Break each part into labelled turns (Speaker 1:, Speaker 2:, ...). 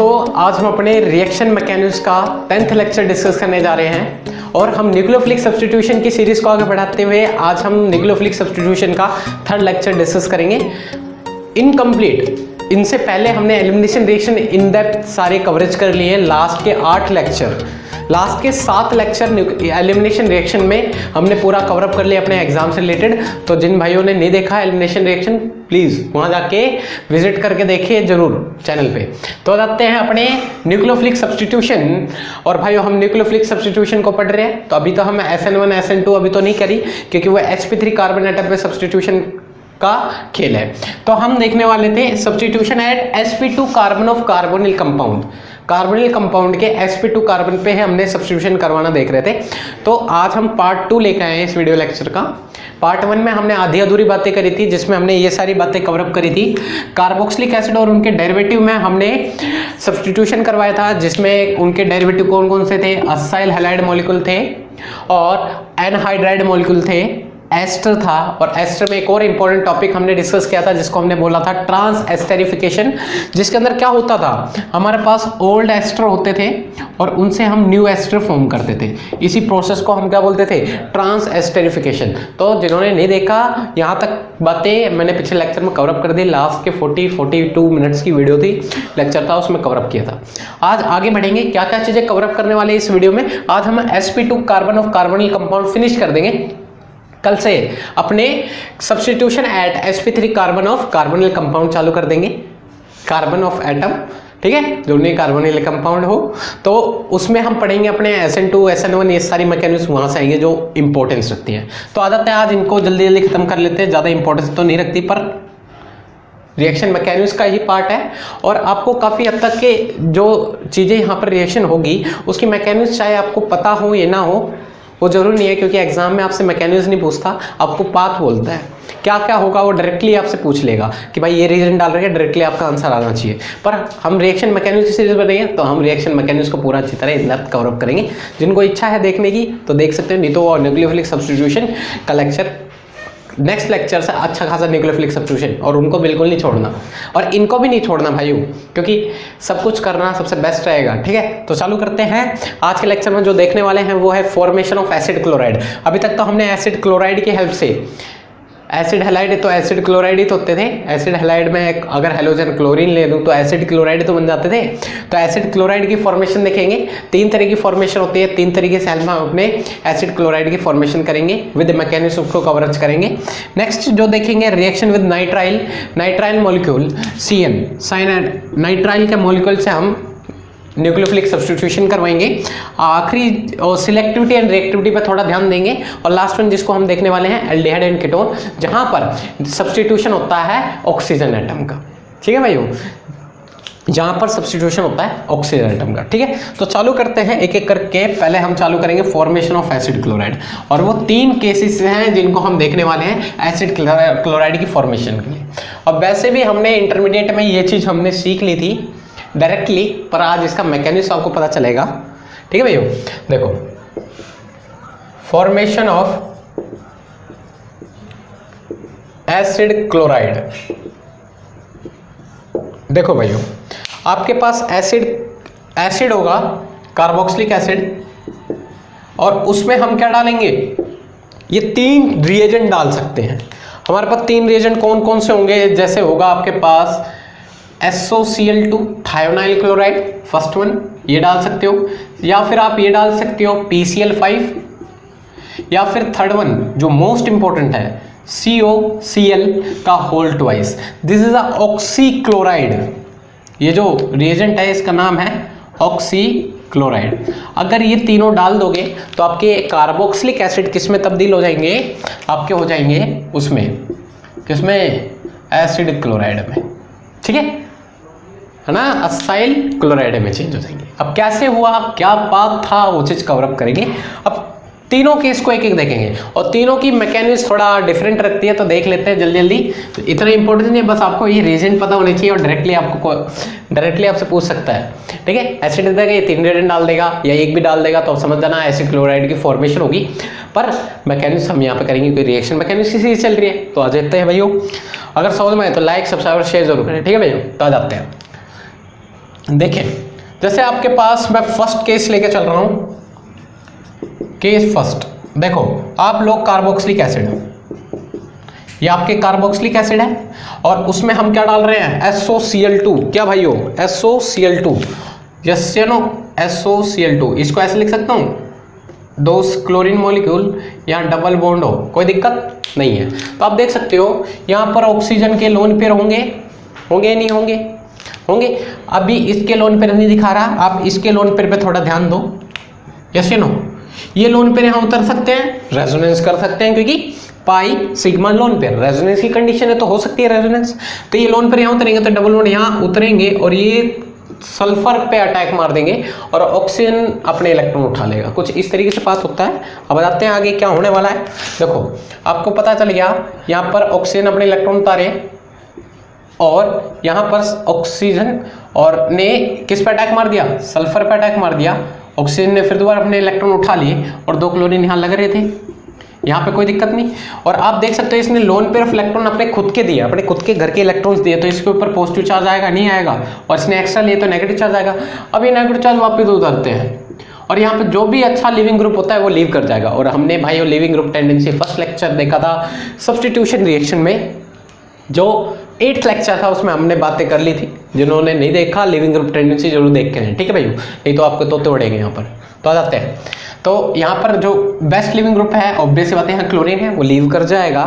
Speaker 1: दोस्तों आज हम अपने रिएक्शन मैकेनिज्म का 10th लेक्चर डिस्कस करने जा रहे हैं और हम न्यूक्लियोफिलिक सब्स्टिट्यूशन की सीरीज को आगे बढ़ाते हुए आज हम न्यूक्लियोफिलिक सब्स्टिट्यूशन का 3rd लेक्चर डिस्कस करेंगे इनकम्प्लीट। इनसे पहले हमने एलिमिनेशन रिएक्शन इन डेप्थ सारे कवरेज कर लिए हैं। लास्ट के 8 लेक्चर, लास्ट के 7 लेक्चर एलिमिनेशन रिएक्शन में हमने पूरा कवरअप कर लिया अपने एग्जाम से रिलेटेड। तो जिन भाइयों ने नहीं देखा एलिमिनेशन रिएक्शन प्लीज वहां जाके विजिट करके देखिए जरूर चैनल पे। तो आते हैं अपने न्यूक्लियोफिलिक सब्स्टिट्यूशन। और भाइयों हम न्यूक्लियोफिलिक सब्स्टिट्यूशन को पढ़ रहे हैं तो अभी तो हम SN1 SN2 अभी तो नहीं करी क्योंकि वो sp3 कार्बन एटम पे सब्स्टिट्यूशन का खेल है। तो हम देखने वाले थे substitution at sp2 carbon of carbonyl compound. Carbonyl compound के sp2 कार्बन पे हमने सब्स्टिट्यूशन करवाना देख रहे थे। तो आज हम पार्ट 2 लेकर आए हैं इस वीडियो लेक्चर का। पार्ट 1 में हमने आधी अधूरी बातें करी थी जिसमें हमने ये सारी बातें कवरअप करी थी। कार्बोक्सिलिक एसिड और उनके डेरिवेटिव में हमने सब्स्टिट्यूशन करवाया था जिसमें उनके डेरिवेटिव कौन कौन से थे। असाइल हैलाइड मॉलिक्यूल थे और एनहाइड्राइड मॉलिक्यूल थे, एस्टर था और एस्टर में एक और इंपॉर्टेंट टॉपिक हमने डिस्कस किया था जिसको हमने बोला था ट्रांस एस्टेरिफिकेशन, जिसके अंदर क्या होता था हमारे पास ओल्ड एस्टर होते थे और उनसे हम न्यू एस्टर फॉर्म करते थे। इसी प्रोसेस को हम क्या बोलते थे, ट्रांस एस्टेरिफिकेशन। तो जिन्होंने नहीं देखा यहाँ तक बातें मैंने पिछले लेक्चर में कवरअप कर दी। लास्ट के 42 मिनट्स की वीडियो थी, लेक्चर था उसमें कवरअप किया था। आज आगे बढ़ेंगे, क्या क्या चीजें कवरअप करने वाले इस वीडियो में। आज हम sp2 carbon of carbonyl compound finish कर देंगे। कल से अपने substitution at sp3 carbon of carbonyl compound चालू कर देंगे। कार्बन ऑफ एटम, ठीक है, जो नहीं कार्बोनिल कंपाउंड हो तो उसमें हम पढ़ेंगे अपने SN2 SN1 ये सारी मैकेनिज्म वहां से आएंगे जो इंपॉर्टेंस रखती हैं। तो आदत है आज इनको जल्दी जल्दी खत्म कर लेते हैं, ज़्यादा इंपॉर्टेंस तो नहीं रखती पर रिएक्शन मैकेनिज्म का ही पार्ट है। और आपको काफ़ी हद तक के जो चीज़ें यहाँ पर रिएक्शन होगी उसकी मैकेनिज्म चाहे आपको पता हो या ना हो वो जरूरी नहीं है क्योंकि एग्जाम में आपसे मैकेनिज्म नहीं पूछता, आपको पाथ बोलता है। क्या क्या होगा वो डायरेक्टली आपसे पूछ लेगा कि भाई ये रीजन डाल रहे हैं, डायरेक्टली आपका आंसर आना चाहिए। पर हम रिएक्शन मैकेनिज्म की सीरीज बनाएंगे तो हम रिएक्शन मैकेनिज्म को पूरा अच्छी तरह इन डेप्थ कवरअप करेंगे। जिनको इच्छा है देखने की तो देख सकते हैं, नहीं तो न्यूक्लियोफिलिक सब्स्टिट्यूशन का लेक्चर नेक्स्ट लेक्चर से अच्छा खासा न्यूक्लियोफिलिक सब्स्टिट्यूशन, और उनको बिल्कुल नहीं छोड़ना और इनको भी नहीं छोड़ना भाइयों क्योंकि सब कुछ करना सबसे बेस्ट रहेगा। ठीक है, तो चालू करते हैं। आज के लेक्चर में जो देखने वाले हैं वो है फॉर्मेशन ऑफ एसिड क्लोराइड। अभी तक तो हमने एसिड क्लोराइड की हेल्प से, एसिड हैलाइड तो एसिड क्लोराइड ही तो होते थे। एसिड हैलाइड में अगर हेलोजन क्लोरीन ले लूँ तो एसिड क्लोराइड तो बन जाते थे। तो एसिड क्लोराइड की फॉर्मेशन देखेंगे, 3 तरह की फॉर्मेशन होती है, 3 तरीके से हम अपने एसिड क्लोराइड की फॉर्मेशन करेंगे विद मैकेनिज्म को कवरेज करेंगे। नेक्स्ट जो देखेंगे reaction with nitrile, nitrile molecule CN cyanide, nitrile के मॉलिक्यूल से हम न्यूक्लियोफिलिक सब्स्टिट्यूशन करवाएंगे। आखिरी और सिलेक्टिविटी एंड रिएक्टिविटी पर थोड़ा ध्यान देंगे। और लास्ट वन जिसको हम देखने वाले हैं एल्डिहाइड एंड कीटोन, जहां पर सब्स्टिट्यूशन होता है ऑक्सीजन एटम का। ठीक है भाइयों, जहां पर सब्स्टिट्यूशन होता है ऑक्सीजन एटम का। ठीक है, तो चालू करते हैं एक एक करके। पहले हम चालू करेंगे फॉर्मेशन ऑफ एसिड क्लोराइड और वो 3 केसेस हैं जिनको हम देखने वाले हैं एसिड क्लोराइड की फॉर्मेशन के लिए। और वैसे भी हमने इंटरमीडिएट में ये चीज हमने सीख ली थी डायरेक्टली, पर आज इसका मैकेनिज्म आपको पता चलेगा। ठीक है भैया, देखो फॉर्मेशन ऑफ एसिड क्लोराइड। देखो भैया आपके पास एसिड होगा कार्बोक्सिलिक एसिड और उसमें हम क्या डालेंगे, ये 3 रिएजेंट डाल सकते हैं। हमारे पास 3 रिएजेंट कौन कौन से होंगे, जैसे होगा आपके पास SOCl2 thionyl chloride, first one ये डाल सकते हो, या फिर आप ये डाल सकते हो PCl5, या फिर थर्ड वन जो मोस्ट इंपॉर्टेंट है COCl का whole twice. This is a oxychloride. ये जो रिएजेंट है इसका नाम है ऑक्सीक्लोराइड। अगर ये तीनों डाल दोगे तो आपके कार्बोक्सिलिक एसिड किस में तब्दील हो जाएंगे, आपके हो जाएंगे उसमें किसमें, एसिड क्लोराइड में। ठीक है ना, असाइल क्लोराइड में चेंज हो जाएंगे। अब कैसे हुआ, क्या बात था, वो चीज कवरअप करेंगे। अब तीनों केस को एक एक देखेंगे और तीनों की मैकेनिज्म थोड़ा डिफरेंट रखती है तो देख लेते हैं जल्दी जल्दी। तो इतना इंपॉर्टेंट नहीं है, बस आपको ये रीजन पता होनी चाहिए और डायरेक्टली आपसे पूछ सकता है। ठीक है, एसिड देगा ये 3 रिएजेंट डाल देगा या एक भी डाल देगा तो समझ जाना एसिड क्लोराइड की फॉर्मेशन होगी। पर मैकेनिज्म हम यहाँ पे करेंगे, कोई रिएक्शन मैकेनिज्म की सीरीज चल रही है। तो आ जाते हैं भाइयों, अगर समझ में आए तो लाइक सब्सक्राइब शेयर जरूर करें। ठीक है भाइयों, तो आ जाते हैं। देखें, जैसे आपके पास मैं फर्स्ट केस लेके चल रहा हूं, केस फर्स्ट। देखो आप लोग कार्बोक्सिलिक एसिड, ये आपके कार्बोक्सिलिक एसिड है और उसमें हम क्या डाल रहे हैं, SOCl2। क्या भाइयों, SOCl2, यस या नो, SOCl2। इसको ऐसे लिख सकता हूं, दो क्लोरीन मॉलिक्यूल, यहाँ डबल बॉन्ड हो, कोई दिक्कत नहीं है। तो आप देख सकते हो यहाँ पर ऑक्सीजन के लोन पेयर होंगे, होंगे नहीं होंगे, होंगे। अभी इसके लोन पेयर नहीं दिखा रहा, आप इसके लोन पेयर पे थोड़ा ध्यान दो, यस या नो। ये लोन पेयर यहाँ उतर सकते हैं, रेजोनेंस कर सकते हैं, क्योंकि pi sigma lone pair, resonance की कंडीशन है तो हो सकती है रेजोनेंस। तो ये लोन पेयर यहाँ उतरेंगे तो डबल बॉन्ड यहाँ उतरेंगे और ये सल्फर पे अटैक मार देंगे और ऑक्सीजन अपने इलेक्ट्रॉन उठा लेगा। कुछ इस तरीके से बात होता है। अब बताते हैं आगे क्या होने वाला है। देखो आपको पता चल गया, यहाँ पर ऑक्सीजन अपने इलेक्ट्रॉन उतारे और यहाँ पर ऑक्सीजन और ने किस पे अटैक मार दिया, सल्फर पे अटैक मार दिया। ऑक्सीजन ने फिर दोबारा अपने इलेक्ट्रॉन उठा लिए और दो क्लोरीन यहाँ लग रहे थे, यहाँ पे कोई दिक्कत नहीं। और आप देख सकते हो इसने लोन पेयर ऑफ इलेक्ट्रॉन अपने खुद के दिए, अपने खुद के घर के इलेक्ट्रॉन्स दिए, तो इसके ऊपर पॉजिटिव चार्ज आएगा नहीं आएगा, और इसने एक्स्ट्रा लिए तो नेगेटिव चार्ज आएगा। अब ये नेगेटिव चार्ज वापस उतरते हैं और यहाँ पे जो भी अच्छा लिविंग ग्रुप होता है वो लीव कर जाएगा। और हमने भाई वो leaving group tendency first lecture देखा था सब्स्टिट्यूशन रिएक्शन में, जो 8th लेक्चर था उसमें हमने बातें कर ली थी। जिन्होंने नहीं देखा लिविंग ग्रुप टेंडेंसी जरूर देख के हैं, ठीक है भाई, नहीं तो आपको तोते उड़ेंगे यहाँ पर। तो आ जाते हैं, तो यहाँ पर जो बेस्ट लिविंग ग्रुप है ऑब्वियस सी बात है, यहाँ क्लोरीन है, वो लीव कर जाएगा।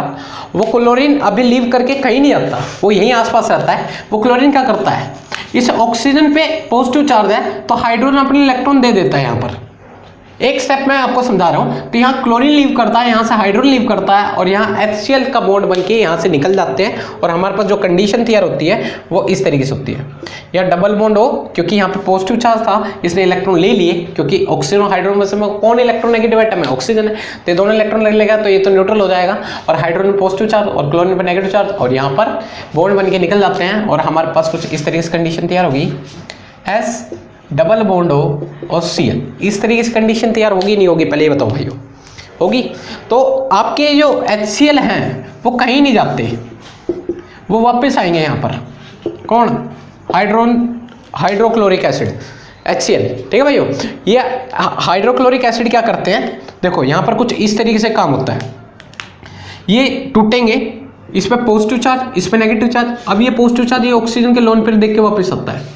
Speaker 1: वो क्लोरीन अभी लीव करके कहीं नहीं आता, वो यहीं आसपास रहता है। वो क्लोरीन क्या करता है, इस ऑक्सीजन पे पॉजिटिव चार्ज है तो हाइड्रोजन अपने इलेक्ट्रॉन दे देता है। यहाँ पर एक स्टेप मैं आपको समझा रहा हूँ। तो यहाँ क्लोरीन लीव करता है, यहाँ से हाइड्रोजन लीव करता है और यहाँ HCl का बॉन्ड बन के यहाँ से निकल जाते हैं और हमारे पास जो कंडीशन तैयार होती है वो इस तरीके से होती है। यहाँ डबल बॉन्ड हो, क्योंकि यहाँ पे पॉजिटिव चार्ज था इसने इलेक्ट्रॉन ले लिए, क्योंकि ऑक्सीजन और हाइड्रोजन में से कौन इलेक्ट्रोनेगेटिव एटम है, ऑक्सीजन है, तो ये दोनों इलेक्ट्रॉन ले लेगा तो ये तो न्यूट्रल हो जाएगा। और हाइड्रोजन पॉजिटिव चार्ज और क्लोरीन पर नेगेटिव चार्ज, और यहाँ पर बॉन्ड बन के निकल जाते हैं और हमारे पास कुछ इस तरीके से कंडीशन तैयार होगी, S डबल बॉन्ड हो और Cl। इस तरीके से कंडीशन तैयार होगी नहीं होगी, पहले ये बताओ भाइयों, होगी। तो आपके जो HCl हैं वो कहीं नहीं जाते, वो वापस आएंगे यहाँ पर। कौन, हाइड्रोक्लोरिक एसिड HCl, ठीक है भाइयों। ये हाइड्रोक्लोरिक एसिड क्या करते हैं, देखो यहाँ पर कुछ इस तरीके से काम होता है। ये टूटेंगे, इस पर पॉजिटिव चार्ज, इस पर नेगेटिव चार्ज। अब ये पॉजिटिव चार्ज ये ऑक्सीजन के लोन पर देख के वापस आता है।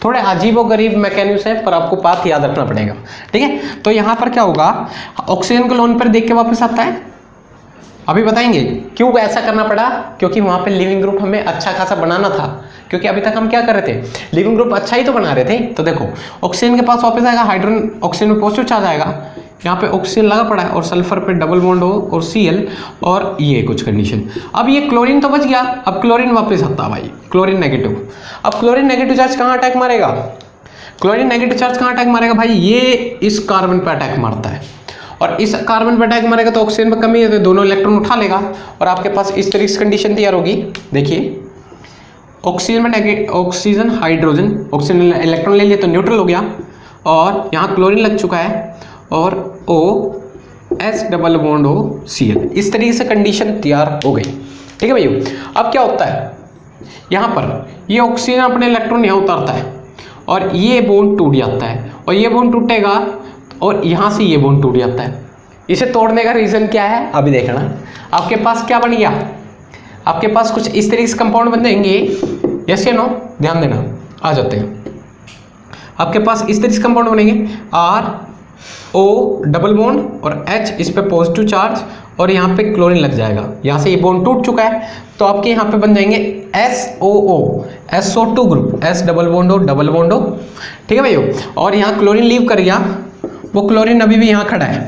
Speaker 1: थोड़े अजीबोगरीब मैकेनिज्म है पर आपको बात याद रखना पड़ेगा, ठीक है। तो यहाँ पर क्या होगा, ऑक्सीजन को लोन पर देख के वापस आता है। अभी बताएंगे क्यों ऐसा करना पड़ा, क्योंकि वहाँ पे लिविंग ग्रुप हमें अच्छा खासा बनाना था। क्योंकि अभी तक हम क्या कर रहे थे, लिविंग ग्रुप अच्छा ही तो बना रहे थे। तो देखो ऑक्सीजन के पास वापस आएगा, हाइड्रोजन ऑक्सीजन में पॉजिटिव चार्ज आएगा, यहाँ पे ऑक्सीजन लगा पड़ा है और सल्फर पे डबल बॉन्ड हो और Cl, और ये कुछ कंडीशन। अब ये क्लोरीन तो बच गया, अब क्लोरीन वापस आता है भाई, क्लोरीन नेगेटिव। अब क्लोरीन नेगेटिव चार्ज कहाँ अटैक मारेगा, क्लोरीन नेगेटिव चार्ज कहाँ अटैक मारेगा भाई, ये इस कार्बन पे अटैक मारता है और इस कार्बन पे अटैक मारेगा तो ऑक्सीजन पे कमी है तो दोनों इलेक्ट्रॉन उठा लेगा और आपके पास इस तरीके से कंडीशन तैयार होगी। देखिए ऑक्सीजन में negative, oxygen hydrogen, oxygen electron ले लिया तो न्यूट्रल हो गया और यहाँ क्लोरीन लग चुका है और OH डबल बॉन्ड हो Cl। इस तरीके से कंडीशन तैयार हो गई, ठीक है भाइयों। अब क्या होता है, यहाँ पर ये ऑक्सीजन अपने इलेक्ट्रॉन यहाँ उतारता है और ये बॉन्ड टूट जाता है और ये बॉन्ड टूटेगा और यहाँ से ये बॉन्ड टूट जाता है। इसे तोड़ने का रीज़न क्या है, अभी देखना। आपके पास क्या बन गया, आपके पास कुछ इस तरीके से कंपाउंड बन जाएंगे, यस या नो, ध्यान देना, आ जाते हैं। आपके पास इस तरीके से कंपाउंड बनेंगे, O डबल बॉन्ड और H इस पे पॉजिटिव चार्ज और यहाँ पे क्लोरीन लग जाएगा। यहाँ से ये बॉन्ड टूट चुका है तो आपके यहाँ पे बन जाएंगे SO2 group, S double bond हो, ठीक है भाइयों। और यहाँ क्लोरीन लीव कर गया, वो क्लोरीन अभी भी यहाँ खड़ा है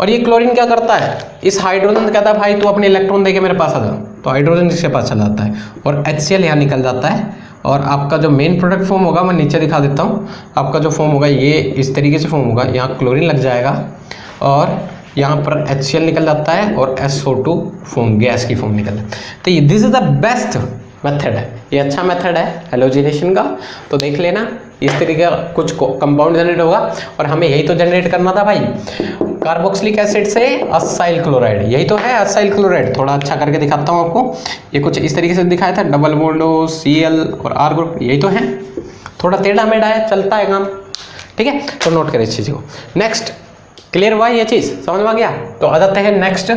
Speaker 1: और ये क्लोरीन क्या करता है, इस हाइड्रोजन कहता है भाई तू अपने इलेक्ट्रॉन दे के मेरे पास आ जा, तो हाइड्रोजन इसके पास चला जाता है और HCl यहाँ निकल जाता है। और आपका जो मेन प्रोडक्ट फॉर्म होगा मैं नीचे दिखा देता हूँ। आपका जो फॉर्म होगा ये इस तरीके से फॉर्म होगा, यहाँ क्लोरीन लग जाएगा और यहाँ पर HCl निकल जाता है और SO2 फॉर्म, गैस की फॉर्म निकल जाता है। तो ये this is the best method है, ये अच्छा मेथड है हैलोजिनेशन का। तो देख लेना, इस तरीके का कुछ कंपाउंड जनरेट होगा और हमें यही तो जनरेट करना था भाई। कार्बोक्सिलिक एसिड से असाइल क्लोराइड, यही तो है असाइल क्लोराइड। थोड़ा अच्छा करके दिखाता हूँ आपको, ये कुछ इस तरीके से दिखाया था, डबल बॉन्ड Cl और R ग्रुप, यही तो है। थोड़ा टेढ़ा मेढ़ा है, चलता है काम, ठीक है, तो नोट करें इस चीज़ को। नेक्स्ट, क्लियर हुआ ये चीज़, समझ में आ गया? तो आ जाते हैं नेक्स्ट,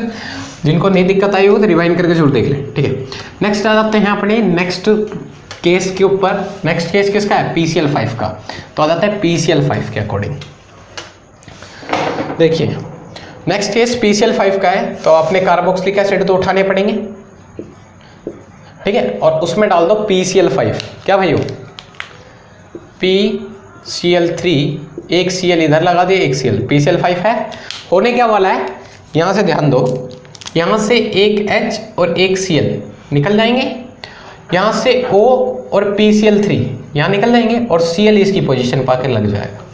Speaker 1: जिनको नहीं दिक्कत आई हो तो रिवाइंड करके जरूर देख लें, ठीक है। नेक्स्ट आ जाते हैं अपने नेक्स्ट केस के ऊपर। नेक्स्ट केस किसका है? PCl5 का। तो आ जाता है PCl5 के अकॉर्डिंग। देखिए नेक्स्ट केस PCl5 का है, तो अपने कार्बोक्सिलिक एसिड तो उठाने पड़ेंगे, ठीक है, और उसमें डाल दो PCl5। क्या भाई हो? PCl3, एक Cl इधर लगा दिए, एक Cl, PCl5 है। होने क्या वाला है, यहाँ से ध्यान दो, यहाँ से एक H और एक Cl निकल जाएंगे, यहाँ से O और PCl3 यहाँ निकल जाएंगे, और Cl इसकी पोजीशन पाकर लग जाएगा,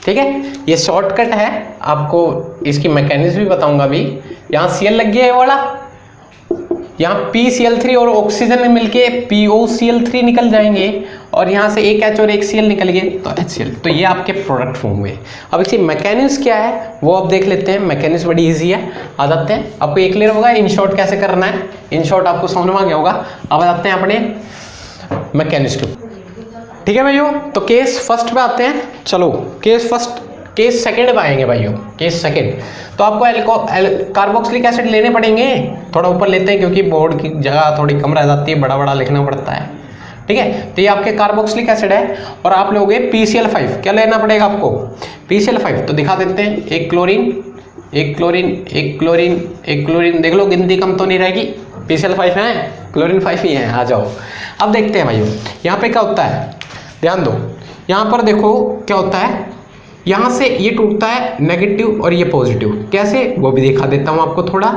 Speaker 1: ठीक है। ये शॉर्टकट है, आपको इसकी मैकेनिज्म भी बताऊंगा अभी। यहाँ Cl लग गया है वाला, यहाँ PCl3 और ऑक्सीजन में मिलके POCl3 निकल जाएंगे, और यहाँ से एक H और एक Cl निकल गए तो HCl। तो ये आपके प्रोडक्ट फॉर्म हुए। अब इसकी मैकेनिज्म क्या है वो अब देख लेते हैं। मैकेनिज्म बड़ी इजी है, आ जाते हैं, आपको ये क्लियर होगा इन शॉर्ट कैसे करना है, इन शॉर्ट आपको समझ में आ गया होगा। अब आ जाते हैं अपने मैकेनिज्म को, ठीक है भाइयों। तो केस फर्स्ट पे आते हैं, चलो केस फर्स्ट, केस सेकंड पे आएंगे भाइयों। केस सेकंड, तो आपको कार्बोक्सिलिक एसिड लेने पड़ेंगे, थोड़ा ऊपर लेते हैं क्योंकि बोर्ड की जगह थोड़ी कम रह जाती है, बड़ा बड़ा लिखना पड़ता है, ठीक है। तो ये आपके कार्बोक्सिलिक एसिड है, और आप लोगे PCl5। क्या लेना पड़ेगा आपको? PCl5। तो दिखा देते हैं, एक क्लोरीन, एक क्लोरीन, एक क्लोरीन, एक क्लोरीन, देख लो गिनती कम तो नहीं रहेगी। PCl5 है, क्लोरीन 5 ही है, आ जाओ। अब देखते हैं भाइयों यहाँ पे क्या होता है, ध्यान दो, यहाँ पर देखो क्या होता है, यहाँ से ये टूटता है नेगेटिव और ये पॉजिटिव, कैसे वो भी दिखा देता हूँ आपको थोड़ा।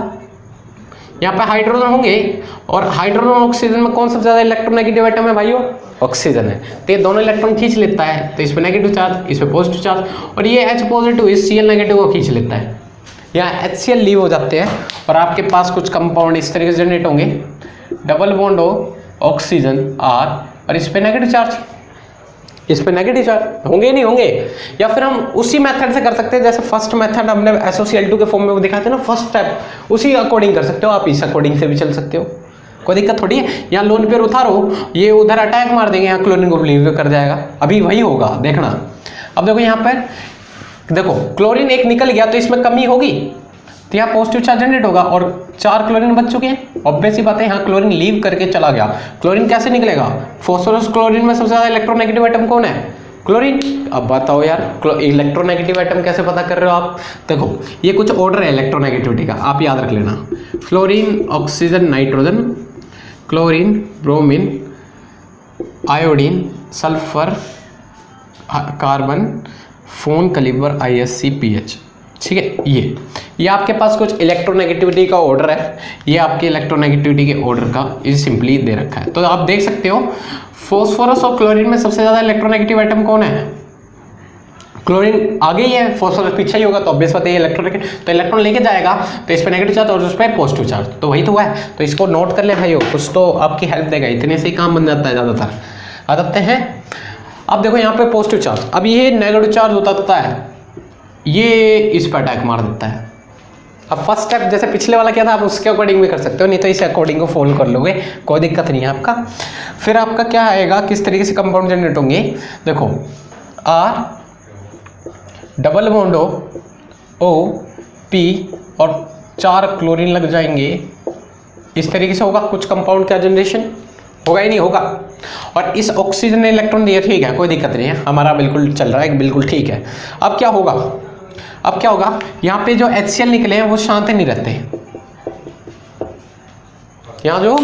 Speaker 1: यहाँ पे हाइड्रोजन होंगे, और हाइड्रोजन और ऑक्सीजन में कौन सबसे ज़्यादा इलेक्ट्रोनेगेटिव एटम है भाइयों? ऑक्सीजन है। तो ये दोनों इलेक्ट्रॉन खींच लेता है, तो इस पे नेगेटिव चार्ज, इस पे पॉजिटिव चार्ज, और ये H पॉजिटिव इस Cl नेगेटिव को खींच लेता है, यहाँ HCl लीव हो जाते हैं, और आपके पास कुछ कंपाउंड इस तरीके से जनरेट होंगे, डबल बॉन्ड ऑक्सीजन R, और इस पे नेगेटिव चार्ज, इस पे नेगेटिव चार्ज होंगे नहीं होंगे। या फिर हम उसी मेथड से कर सकते हैं, जैसे फर्स्ट मेथड हमने SOCl2 के फॉर्म में वो दिखाते हैं ना, फर्स्ट स्टेप, उसी अकॉर्डिंग कर सकते हो आप, इस अकॉर्डिंग से भी चल सकते हो, कोई दिक्कत थोड़ी है। यहाँ लोन पेयर उतारो, ये उधर अटैक मार देंगे, यहाँ क्लोरीन को लीव कर जाएगा, अभी वही होगा, देखना। अब देखो यहाँ पर देखो, क्लोरीन एक निकल गया तो इसमें कमी होगी, तो यहाँ पॉजिटिव चार्ज जनरेट होगा, और 4 क्लोरीन बच चुके हैं। ऑब्वियस सी बात है, यहाँ क्लोरीन लीव करके चला गया, क्लोरीन कैसे निकलेगा? फॉस्फोरस क्लोरीन में सबसे ज़्यादा इलेक्ट्रोनेगेटिव एटम कौन है? क्लोरीन। अब बताओ यार, इलेक्ट्रोनेगेटिव एटम कैसे पता कर रहे हो आप? देखो ये कुछ ऑर्डर है इलेक्ट्रोनेगेटिविटी का, आप याद रख लेना। Fluorine, oxygen, nitrogen, chlorine, bromine, iodine, sulphur, carbon, फोन, कलीबर, ISCPH, ठीक है। ये आपके पास कुछ इलेक्ट्रोनेगेटिविटी का ऑर्डर है, ये आपके इलेक्ट्रोनेगेटिविटी के ऑर्डर का ये सिंपली दे रखा है। तो आप देख सकते हो फॉस्फोरस और क्लोरीन में सबसे ज़्यादा इलेक्ट्रोनेगेटिव एटम कौन है? क्लोरीन आगे ही है, फॉस्फोरस पीछे ही होगा, तो ऑब्वियस बात है इलेक्ट्रोनेगेटिव, तो इलेक्ट्रॉन लेके जाएगा, तो इस पर नेगेटिव चार्ज और उस पर पॉजिटिव चार्ज, तो वही तो है। तो इसको नोट कर ले भाइयों, कुछ तो आपकी हेल्प देगा, इतने से ही काम बन जाता है ज़्यादातर। आ जाते हैं, अब देखो यहाँ पे पॉजिटिव चार्ज, अब ये नेगेटिव चार्ज होता है, ये इस पर अटैक मार देता है। अब फर्स्ट स्टेप जैसे पिछले वाला क्या था, आप उसके अकॉर्डिंग भी कर सकते हो, नहीं तो इस अकॉर्डिंग को फॉलो कर लोगे, कोई दिक्कत नहीं है आपका। फिर आपका क्या आएगा, किस तरीके से कंपाउंड जनरेट होंगे, देखो R double bond O P और 4 क्लोरीन लग जाएंगे, इस तरीके से होगा कुछ कंपाउंड का जनरेशन, होगा ही नहीं होगा। और इस ऑक्सीजन ने इलेक्ट्रॉन दिया, ठीक है, कोई दिक्कत नहीं है, हमारा बिल्कुल चल रहा है, बिल्कुल ठीक है। अब क्या होगा, अब क्या होगा, यहाँ पे जो HCl निकले हैं वो शांत नहीं रहते, यहाँ जो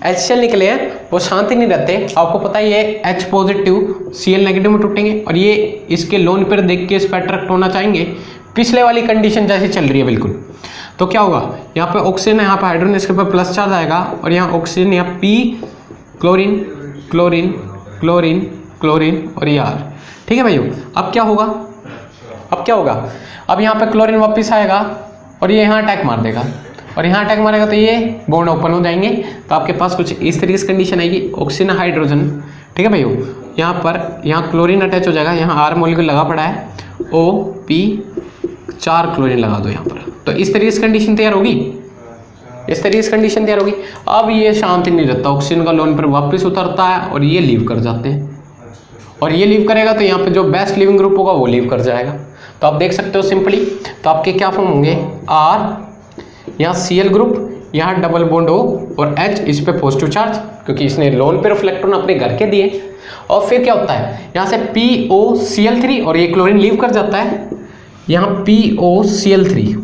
Speaker 1: HCl निकले हैं वो शांति नहीं रहते। आपको पता है ये H पॉजिटिव Cl नेगेटिव में टूटेंगे, और ये इसके लोन पर देख के इस पर अट्रैक्ट होना चाहेंगे, पिछले वाली कंडीशन जैसी चल रही है बिल्कुल। तो क्या होगा, यहाँ पे ऑक्सीजन है, यहाँ पे हाइड्रोजन, इसके ऊपर प्लस चार्ज आएगा, और यहाँ ऑक्सीजन, यहाँ P, chlorine, chlorine, chlorine, chlorine, और ये R, ठीक है भाइयों। अब क्या होगा, अब क्या होगा, अब यहाँ पे क्लोरीन वापस आएगा, और ये यहाँ अटैक मार देगा, और यहाँ अटैक मारेगा तो ये बॉन्ड ओपन हो जाएंगे, तो आपके पास कुछ इस तरीके से कंडीशन आएगी, ऑक्सीजन, हाइड्रोजन, ठीक है भाइयों। यहाँ पर यहाँ क्लोरीन अटैच हो जाएगा, यहाँ R मॉलिक्यूल लगा पड़ा है, O P 4 क्लोरीन लगा दो यहाँ पर, तो इस तरीके से कंडीशन तैयार होगी, इस तरीके से कंडीशन तैयार होगी। अब ये शांति नहीं रहता, ऑक्सीजन का लोन पर वापस उतरता है और ये लीव कर जाते हैं, और ये लीव करेगा तो यहाँ पे जो बेस्ट लिविंग ग्रुप होगा वो लीव कर जाएगा। तो आप देख सकते हो सिंपली, तो आपके क्या फॉर्म होंगे, R, यहाँ Cl ग्रुप, यहाँ डबल बॉन्ड O और H, इस पे पॉजिटिव चार्ज क्योंकि इसने लोन पेयर ऑफ इलेक्ट्रॉन अपने घर के दिए। और फिर क्या होता है, यहाँ से POCl3 और ये क्लोरीन लीव कर जाता है, यहाँ POCl3,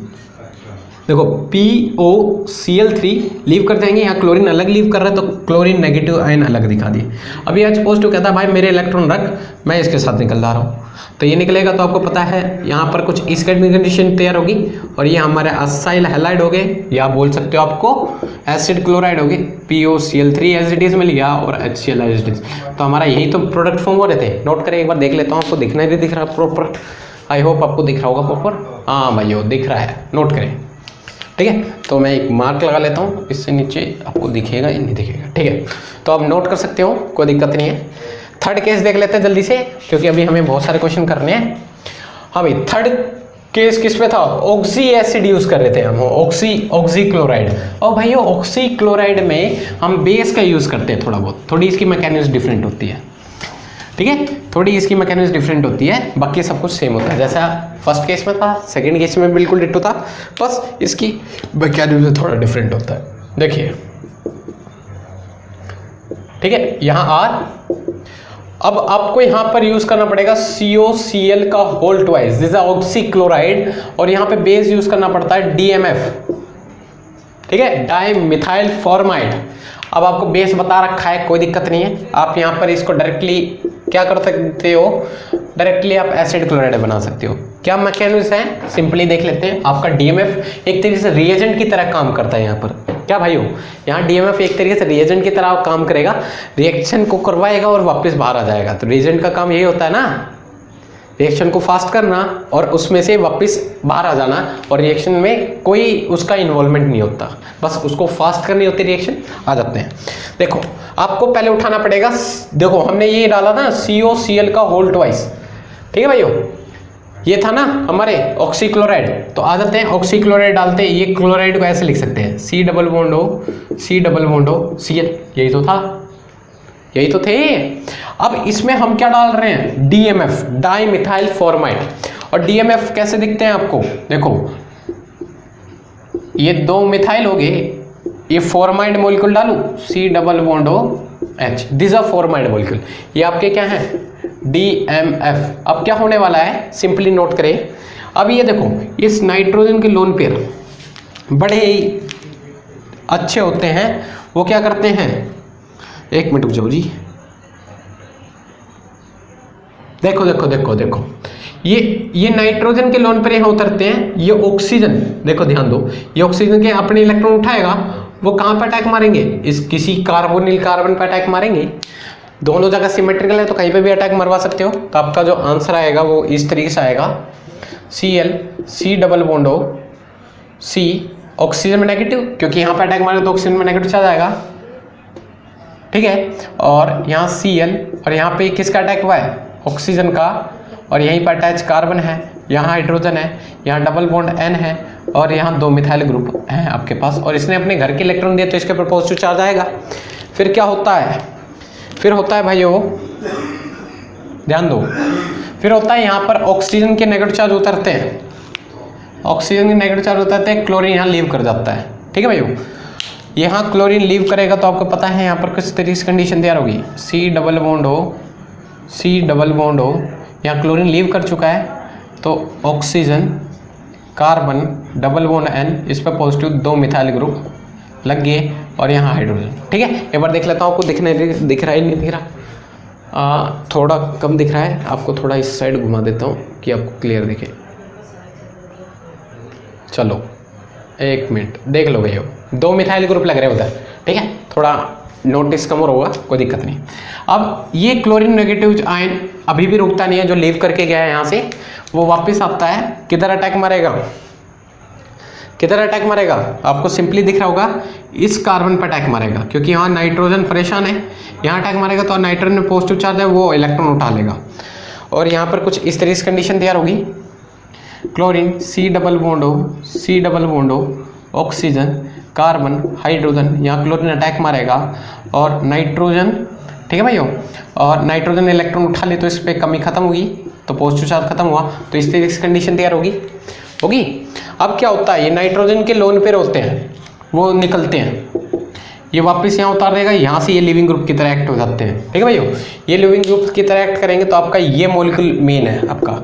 Speaker 1: देखो POCl3 लीव कर जाएंगे, यहाँ क्लोरीन अलग लीव कर रहा है तो क्लोरीन नेगेटिव आयन अलग दिखा दिए। अभी H पॉजिटिव कहता है भाई मेरे इलेक्ट्रॉन रख, मैं इसके साथ निकल जा रहा हूँ, तो ये निकलेगा। तो आपको पता है यहाँ पर कुछ इस कंडीशन तैयार होगी और ये हमारे असाइल हैलाइड हो गए, या बोल सकते हो आपको एसिड क्लोराइड हो गए, POCl3 एज इट इज मिल गया और HCl एज इट इज। तो हमारा यही तो प्रोडक्ट फॉर्म हो रहे थे। नोट करें, एक बार देख लेता हूँ, आपको दिखना ही नहीं दिख रहा प्रॉपर, आई होप आपको दिख रहा होगा प्रॉपर। हाँ भाई वो दिख रहा है, नोट करें, ठीक है। तो मैं एक मार्क लगा लेता हूँ, इससे नीचे आपको दिखेगा या नहीं दिखेगा, ठीक है। तो आप नोट कर सकते हो, कोई दिक्कत नहीं है। थर्ड केस देख लेते हैं जल्दी से, क्योंकि अभी हमें बहुत सारे क्वेश्चन करने हैं। हाँ भाई, थर्ड केस किस पे था, ऑक्सी एसिड यूज कर रहे थे हम, ऑक्सी क्लोराइड। और भाई ऑक्सी क्लोराइड में हम बेस का यूज करते हैं थोड़ा बहुत, थोड़ी इसकी मैकेनिज्म डिफरेंट होती है, ठीक है, थोड़ी इसकी मैकेनिज्म डिफरेंट होती है, बाकी सब कुछ सेम होता है। जैसा फर्स्ट केस में था, सेकंड केस में बिल्कुल डिट्टो था, बस इसकी मैकेनिज्म थोड़ा डिफरेंट होता है। देखिए, ठीक है, यहाँ R, अब आपको यहाँ पर यूज करना पड़ेगा COCl का whole twice, this is oxychloride, और यहाँ पे बेस यूज करना पड़ता है DMF, ठीक है, डाई मिथाइल फॉर्माइड। अब आपको बेस बता रखा है, कोई दिक्कत नहीं है, आप यहाँ पर इसको डायरेक्टली क्या कर सकते हो, डायरेक्टली आप एसिड क्लोराइड बना सकते हो। क्या मैकेनिज्म है, सिंपली देख लेते हैं। आपका DMF एक तरीके से रिएजेंट की तरह काम करता है यहाँ पर, क्या भाई हो, यहाँ DMF एक तरीके से रिएजेंट की तरह काम करेगा, रिएक्शन को करवाएगा और वापस बाहर आ जाएगा। तो रिएजेंट का काम यही होता है ना, रिएक्शन को फास्ट करना और उसमें से वापस बाहर आ जाना, और रिएक्शन में कोई उसका इन्वॉल्वमेंट नहीं होता, बस उसको फास्ट करनी होती है, रिएक्शन आ जाते हैं। देखो, आपको पहले उठाना पड़ेगा, देखो हमने ये डाला ना COCl का होल ट्वाइस, ठीक है भाइयों, ये था ना हमारे ऑक्सी क्लोराइड। तो आ जाते हैं, ऑक्सी क्लोराइड डालते हैं, ये क्लोराइड को ऐसे लिख सकते हैं C double bond O Cl, यही तो था, यही तो थे। अब इसमें हम क्या डाल रहे हैं, DMF, डाई मिथाइल फॉर्माइड। और DMF कैसे दिखते हैं आपको, देखो ये 2 मिथाइल हो गए, ये फॉर्माइड मॉलिक्यूल डालू C double bond O H, this a formamide molecule, ये आपके क्या है DMF। अब क्या होने वाला है, सिंपली नोट करें। अब ये देखो, इस नाइट्रोजन के लोन पेयर बड़े ही अच्छे होते हैं, वो क्या करते हैं, एक मिनट रुक जाओ जी, देखो देखो देखो देखो, ये नाइट्रोजन के लोन पर यहाँ उतरते हैं, ये ऑक्सीजन, देखो ध्यान दो, ये ऑक्सीजन के अपने इलेक्ट्रॉन उठाएगा, वो कहाँ पर अटैक मारेंगे, इस किसी कार्बोनिल कार्बन पर अटैक मारेंगे। दोनों जगह सिमेट्रिकल है तो कहीं पे भी अटैक मरवा सकते हो। तो आपका जो आंसर आएगा वो इस तरीके से आएगा, Cl, C double bond O, C, oxygen में नेगेटिव, क्योंकि यहाँ पे अटैक मारे तो ऑक्सीजन में नेगेटिव चार्ज आएगा, ठीक है, और यहाँ Cl, और यहाँ पे किसका अटैक हुआ है, ऑक्सीजन का, और यहीं पर अटैच कार्बन है, यहाँ हाइड्रोजन है, यहाँ डबल बॉन्ड N है, और यहाँ 2 मिथाइल ग्रुप है आपके पास, और इसने अपने घर के इलेक्ट्रॉन दिए तो इसके ऊपर पॉजिटिव चार्ज आएगा। फिर क्या होता है, फिर होता है भाइयों, ध्यान दो, फिर होता है यहाँ पर ऑक्सीजन के नेगेटिव चार्ज उतरते हैं, ऑक्सीजन के नेगेटिव चार्ज उतरते हैं, क्लोरीन यहाँ लीव कर जाता है, ठीक है भाइयों। यहाँ क्लोरीन लीव करेगा तो आपको पता है यहाँ पर किस तरीके से कंडीशन तैयार होगी, C डबल बॉन्ड O, यहाँ क्लोरीन लीव कर चुका है, तो oxygen, carbon, double bond N, इस पर पॉजिटिव 2 मिथाइल ग्रुप लग गए, और यहाँ हाइड्रोजन, ठीक है। एक बार देख लेता हूँ, आपको दिख रहा है नहीं दिख रहा, थोड़ा कम दिख रहा है, आपको थोड़ा इस साइड घुमा देता हूँ कि आपको क्लियर दिखे। चलो एक मिनट देख लो भैया, 2 मिथाइल ग्रुप लग रहे हैं उधर, ठीक है, थोड़ा नोटिस कम और होगा, कोई दिक्कत नहीं। अब ये क्लोरीन नेगेटिव आयन अभी भी रुकता नहीं है, जो लीव करके गया है यहाँ से, वो वापस आता है, किधर अटैक मारेगा, किधर अटैक मारेगा, आपको सिंपली दिख रहा होगा, इस कार्बन पर अटैक मारेगा, क्योंकि यहाँ नाइट्रोजन परेशान है, यहाँ अटैक मारेगा तो नाइट्रोजन में पॉजिटिव चार्ज है, वो इलेक्ट्रॉन उठा लेगा, और यहाँ पर कुछ इस तरह की कंडीशन तैयार होगी, chlorine C double bond O oxygen, carbon, hydrogen, यहाँ क्लोरीन अटैक मारेगा और नाइट्रोजन, ठीक है भाइयों, और नाइट्रोजन इलेक्ट्रॉन उठा ले तो इस पर कमी खत्म होगी, तो पॉजिटिव चार्ज खत्म हुआ, तो इस तरीके से कंडीशन तैयार होगी। अब क्या होता है, ये नाइट्रोजन के लोन पेयर होते हैं, वो निकलते हैं, ये वापस यहाँ उतार देगा, यहाँ से ये लिविंग ग्रुप की तरह एक्ट हो जाते हैं, ठीक है भाइयों। ये लिविंग ग्रुप की तरह एक्ट करेंगे तो आपका ये मॉलिक्यूल मेन है, आपका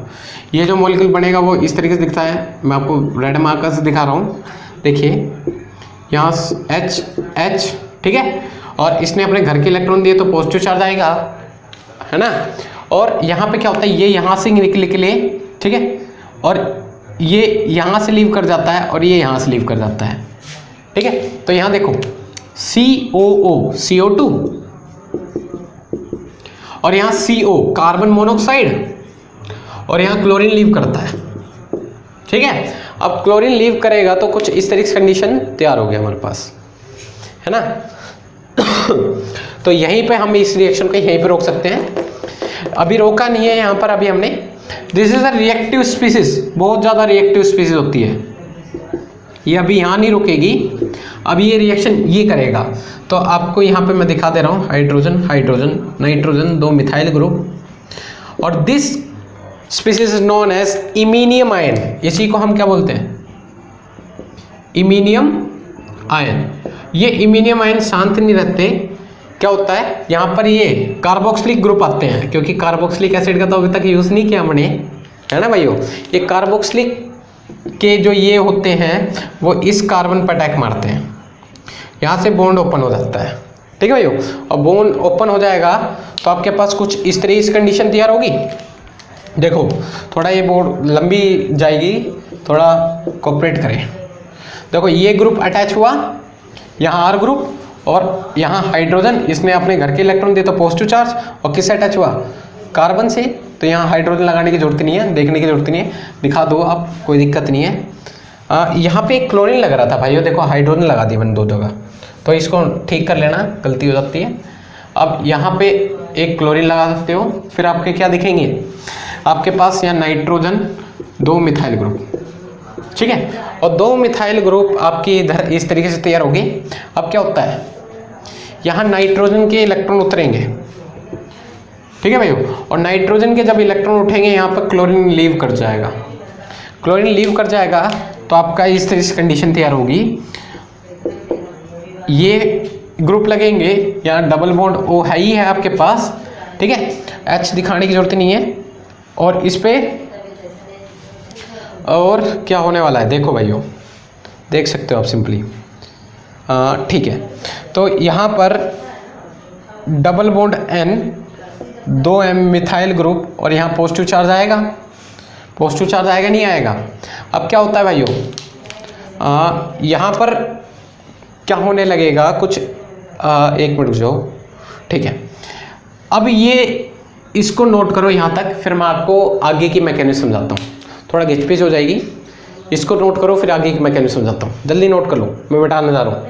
Speaker 1: ये जो मॉलिक्यूल बनेगा वो इस तरीके से दिखता है, मैं आपको रेड मार्कर से दिखा रहा हूँ, देखिए यहाँ H, ठीक है, और इसने अपने घर के इलेक्ट्रॉन दिए तो पॉजिटिव चार्ज आएगा, है ना। और यहाँ पे क्या होता है, ये यहाँ से निकले, ठीक है, और ये यहाँ से लीव कर जाता है और ये यहाँ से लीव कर जाता है, ठीक है। तो यहाँ देखो CO2 और यहाँ CO कार्बन मोनोऑक्साइड, और यहाँ क्लोरीन लीव करता है, ठीक है। अब क्लोरीन लीव करेगा तो कुछ इस तरीके से कंडीशन तैयार हो गया हमारे पास, है ना। तो यहीं पे हम इस रिएक्शन को यहीं पे रोक सकते हैं, अभी रोका नहीं है यहाँ पर, अभी हमने, this is a reactive species, बहुत ज़्यादा रिएक्टिव स्पीसीज होती है, ये अभी यहाँ नहीं रुकेगी, अभी ये रिएक्शन ये करेगा। तो आपको यहाँ पे मैं दिखा दे रहा हूँ, hydrogen hydrogen nitrogen, 2 methyl group, और this species is known as iminium ion, इसी को हम क्या बोलते हैं, इमीनियम आयन। ये इमीनियम आयन शांत नहीं रहते, क्या होता है यहाँ पर ये कार्बोक्सिलिक ग्रुप आते हैं, क्योंकि कार्बोक्सिलिक एसिड का तो अभी तक यूज़ नहीं किया हमने, है ना भाइयों। ये कार्बोक्सिलिक के जो ये होते हैं वो इस कार्बन पर अटैक मारते हैं, यहाँ से बॉन्ड ओपन हो जाता है, ठीक है भाइयों। और बॉन्ड ओपन हो जाएगा तो आपके पास कुछ इस तरह की कंडीशन तैयार होगी। देखो थोड़ा ये बोर्ड लंबी जाएगी, थोड़ा कोऑपरेट करें। देखो ये ग्रुप अटैच हुआ, यहाँ R ग्रुप, और यहाँ हाइड्रोजन, इसने अपने घर के इलेक्ट्रॉन दिए तो पॉजिटिव चार्ज, और किससे अटैच हुआ, कार्बन से, तो यहाँ हाइड्रोजन लगाने की जरूरत नहीं है, देखने की जरूरत नहीं है, दिखा दो आप, कोई दिक्कत नहीं है। यहाँ पे एक क्लोरीन लग रहा था भाइयों, देखो हाइड्रोजन लगा दी मैंने 2 जगह, तो इसको ठीक कर लेना, गलती हो जाती है। अब यहाँ पे एक क्लोरीन लगा सकते हो, फिर आपके क्या दिखेंगे, आपके पास यहाँ नाइट्रोजन, 2 मिथाइल ग्रुप, ठीक है, और 2 मिथाइल ग्रुप आपकी इधर इस तरीके से तैयार होगी। अब क्या होता है, यहाँ नाइट्रोजन के इलेक्ट्रॉन उतरेंगे, ठीक है भाइयों, और नाइट्रोजन के जब इलेक्ट्रॉन उठेंगे यहाँ पर क्लोरीन लीव कर जाएगा, क्लोरीन लीव कर जाएगा तो आपका इस तरह से कंडीशन तैयार होगी, ये ग्रुप लगेंगे, यहाँ डबल बॉन्ड O है ही है आपके पास, ठीक है, H दिखाने की जरूरत नहीं है, और इस पे और क्या होने वाला है देखो भाइयों, देख सकते हो आप सिंपली, ठीक है। तो यहाँ पर double bond N, 2M methyl group, और यहाँ पॉजिटिव चार्ज आएगा, पॉजिटिव चार्ज आएगा नहीं आएगा। अब क्या होता है भाइयों, यहाँ पर क्या होने लगेगा कुछ, एक मिनट जाओ, ठीक है। अब ये इसको नोट करो यहाँ तक, फिर मैं आपको आगे की मैकेनिज्म समझाता हूँ, थोड़ा घिचपिच हो जाएगी, इसको नोट करो फिर आगे की मैकेनिज्म समझाता हूँ, जल्दी नोट कर लो, मैं मिटाने जा रहा हूँ,